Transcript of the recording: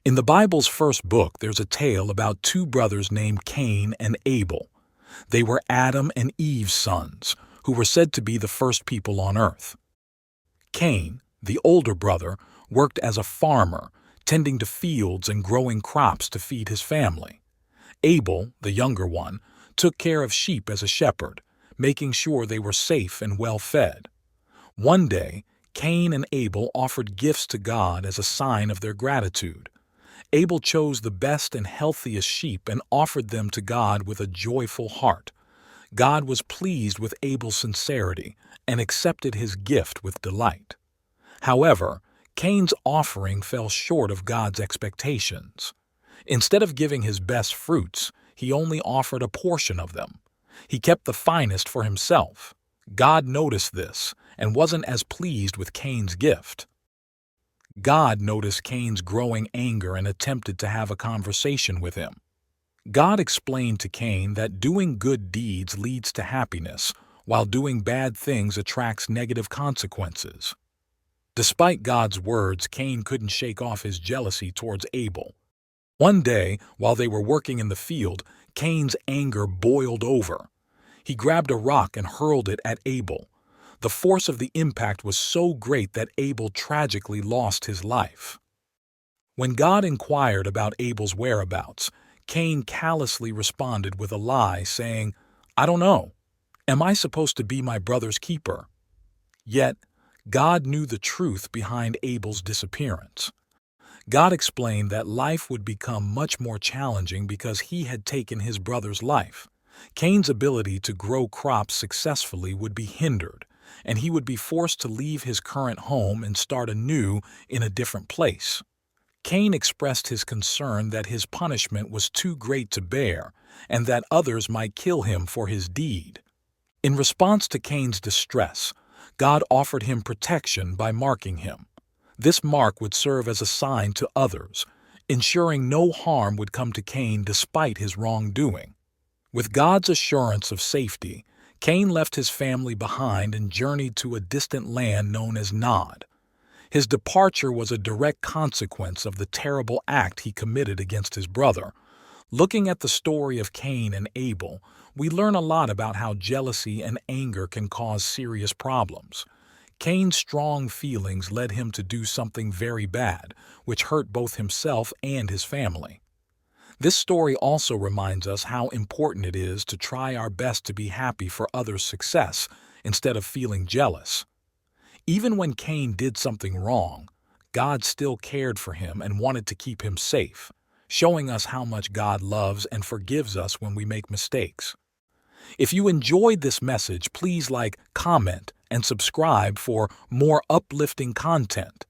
In the Bible's first book, there's a tale about two brothers named Cain and Abel. They were Adam and Eve's sons, who were said to be the first people on earth. Cain, the older brother, worked as a farmer, tending to fields and growing crops to feed his family. Abel, the younger one, took care of sheep as a shepherd, making sure they were safe and well fed. One day, Cain and Abel offered gifts to God as a sign of their gratitude. Abel chose the best and healthiest sheep and offered them to God with a joyful heart. God was pleased with Abel's sincerity and accepted his gift with delight. However, Cain's offering fell short of God's expectations. Instead of giving his best fruits, he only offered a portion of them. He kept the finest for himself. God noticed this and wasn't as pleased with Cain's gift. God noticed Cain's growing anger and attempted to have a conversation with him. God explained to Cain that doing good deeds leads to happiness, while doing bad things attracts negative consequences. Despite God's words, Cain couldn't shake off his jealousy towards Abel. One day, while they were working in the field, Cain's anger boiled over. He grabbed a rock and hurled it at Abel. The force of the impact was so great that Abel tragically lost his life. When God inquired about Abel's whereabouts, Cain callously responded with a lie, saying, "I don't know. Am I supposed to be my brother's keeper?" Yet, God knew the truth behind Abel's disappearance. God explained that life would become much more challenging because he had taken his brother's life. Cain's ability to grow crops successfully would be hindered, and he would be forced to leave his current home and start anew in a different place. Cain expressed his concern that his punishment was too great to bear and that others might kill him for his deed. In response to Cain's distress, God offered him protection by marking him. This mark would serve as a sign to others, ensuring no harm would come to Cain despite his wrongdoing. With God's assurance of safety, Cain left his family behind and journeyed to a distant land known as Nod. His departure was a direct consequence of the terrible act he committed against his brother. Looking at the story of Cain and Abel, we learn a lot about how jealousy and anger can cause serious problems. Cain's strong feelings led him to do something very bad, which hurt both himself and his family. This story also reminds us how important it is to try our best to be happy for others' success instead of feeling jealous. Even when Cain did something wrong, God still cared for him and wanted to keep him safe, showing us how much God loves and forgives us when we make mistakes. If you enjoyed this message, please like, comment, and subscribe for more uplifting content.